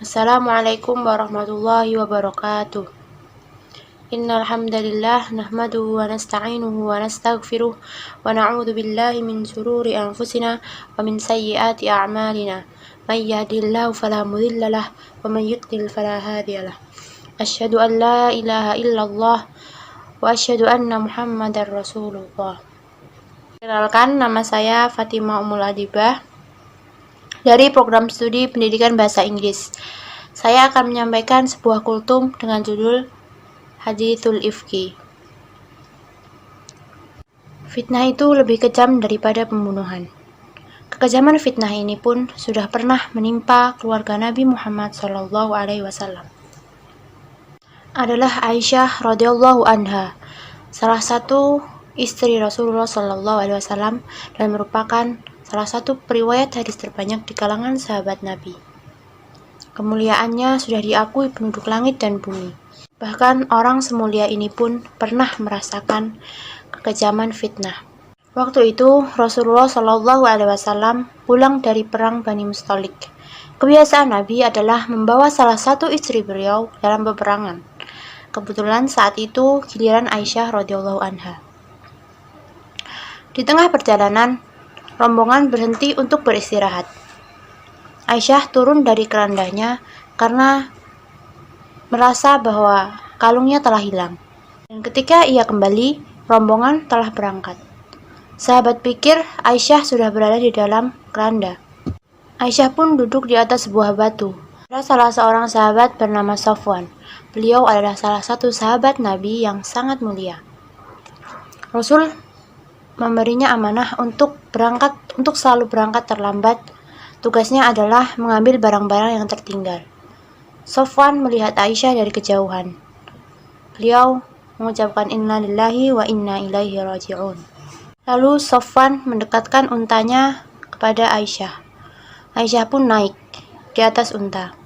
Assalamualaikum warahmatullahi wabarakatuh. Innal hamdalillah nahmaduhu wa nasta'inuhu wa nastaghfiruh wa na'udzu billahi min shururi anfusina wa min sayyiati a'malina. May yahdihillahu fala mudilla lahu wa may yudlil fala hadiya lahu. Asyhadu an la ilaha illallah wa asyhadu anna Muhammadar Rasulullah. Perkenalkan, nama saya Fatimah Ummul Adibah dari program studi pendidikan bahasa Inggris. Saya akan menyampaikan sebuah kultum dengan judul Hadithul Ifki. Fitnah itu lebih kejam daripada pembunuhan. Kekejaman fitnah ini pun sudah pernah menimpa keluarga Nabi Muhammad SAW. Adalah Aisyah radhiyallahu anha, salah satu istri Rasulullah SAW dan merupakan salah satu periwayat hadis terbanyak di kalangan sahabat Nabi. Kemuliaannya sudah diakui penduduk langit dan bumi. Bahkan orang semulia ini pun pernah merasakan kekejaman fitnah. Waktu itu Rasulullah SAW pulang dari perang Bani Mustalik. Kebiasaan Nabi adalah membawa salah satu istri beliau dalam peperangan. Kebetulan saat itu giliran Aisyah radhiyallahu anha. Di tengah perjalanan, rombongan berhenti untuk beristirahat. Aisyah turun dari kerandanya karena merasa bahwa kalungnya telah hilang. Dan ketika ia kembali, rombongan telah berangkat. Sahabat pikir Aisyah sudah berada di dalam keranda. Aisyah pun duduk di atas sebuah batu. Ada salah seorang sahabat bernama Safwan. Beliau adalah salah satu sahabat Nabi yang sangat mulia. Rasul memberinya amanah untuk selalu berangkat terlambat. Tugasnya adalah mengambil barang-barang yang tertinggal. Safwan melihat Aisyah dari kejauhan. Beliau mengucapkan inna lillahi wa inna ilaihi raji'un. Lalu Safwan mendekatkan untanya kepada Aisyah. Aisyah pun naik di atas unta.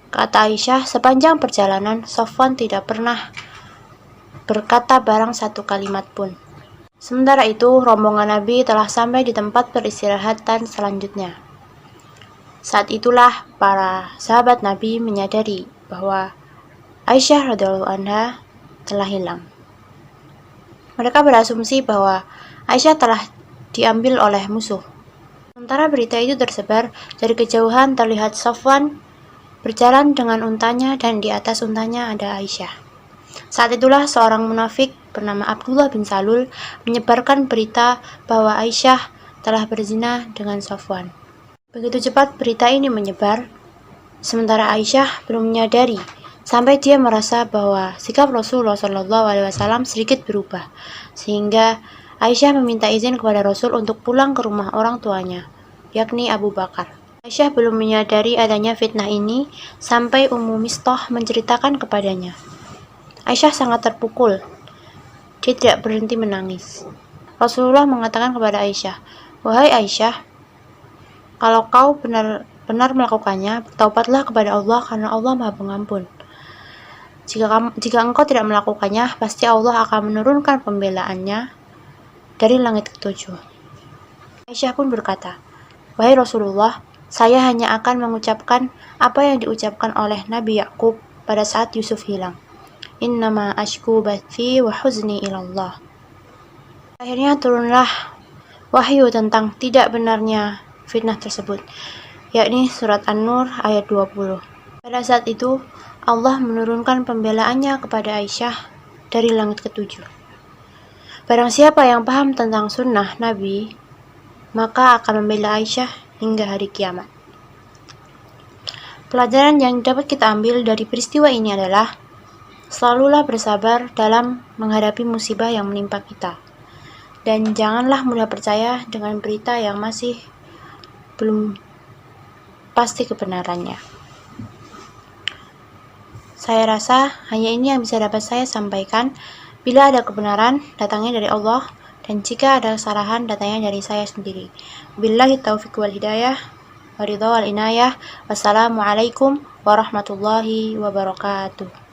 Kata Aisyah, sepanjang perjalanan Safwan tidak pernah berkata barang satu kalimat pun. Sementara itu, rombongan Nabi telah sampai di tempat peristirahatan selanjutnya. Saat itulah para sahabat Nabi menyadari bahwa Aisyah radhiyallahu anha telah hilang. Mereka berasumsi bahwa Aisyah telah diambil oleh musuh. Sementara berita itu tersebar, dari kejauhan terlihat Safwan berjalan dengan untanya dan di atas untanya ada Aisyah. Saat itulah seorang munafik bernama Abdullah bin Salul menyebarkan berita bahwa Aisyah telah berzina dengan Safwan. Begitu cepat berita ini menyebar, sementara Aisyah belum menyadari, sampai dia merasa bahwa sikap Rasulullah SAW sedikit berubah, sehingga Aisyah meminta izin kepada Rasul untuk pulang ke rumah orang tuanya, yakni Abu Bakar. Aisyah belum menyadari adanya fitnah ini sampai Ummu Mistah menceritakan kepadanya. Aisyah sangat terpukul. Dia tidak berhenti menangis. Rasulullah mengatakan kepada Aisyah, "Wahai Aisyah, kalau kau benar-benar melakukannya, bertaubatlah kepada Allah karena Allah Maha Pengampun. Jika engkau tidak melakukannya, pasti Allah akan menurunkan pembelaannya dari langit ketujuh." Aisyah pun berkata, "Wahai Rasulullah, saya hanya akan mengucapkan apa yang diucapkan oleh Nabi Yakub pada saat Yusuf hilang. Innama ashku bathi wa huzni ilallah." Akhirnya turunlah wahyu tentang tidak benarnya fitnah tersebut, yakni surat An-Nur ayat 20. Pada saat itu, Allah menurunkan pembelaannya kepada Aisyah dari langit ketujuh. Barang siapa yang paham tentang sunnah Nabi, maka akan membela Aisyah hingga hari kiamat. Pelajaran yang dapat kita ambil dari peristiwa ini adalah selalulah bersabar dalam menghadapi musibah yang menimpa kita. Dan janganlah mudah percaya dengan berita yang masih belum pasti kebenarannya. Saya rasa hanya ini yang bisa dapat saya sampaikan. Bila ada kebenaran, datangnya dari Allah. Dan jika ada kesalahan, datangnya dari saya sendiri. Billahi taufiq wal hidayah. Waridha wal inayah. Wassalamualaikum warahmatullahi wabarakatuh.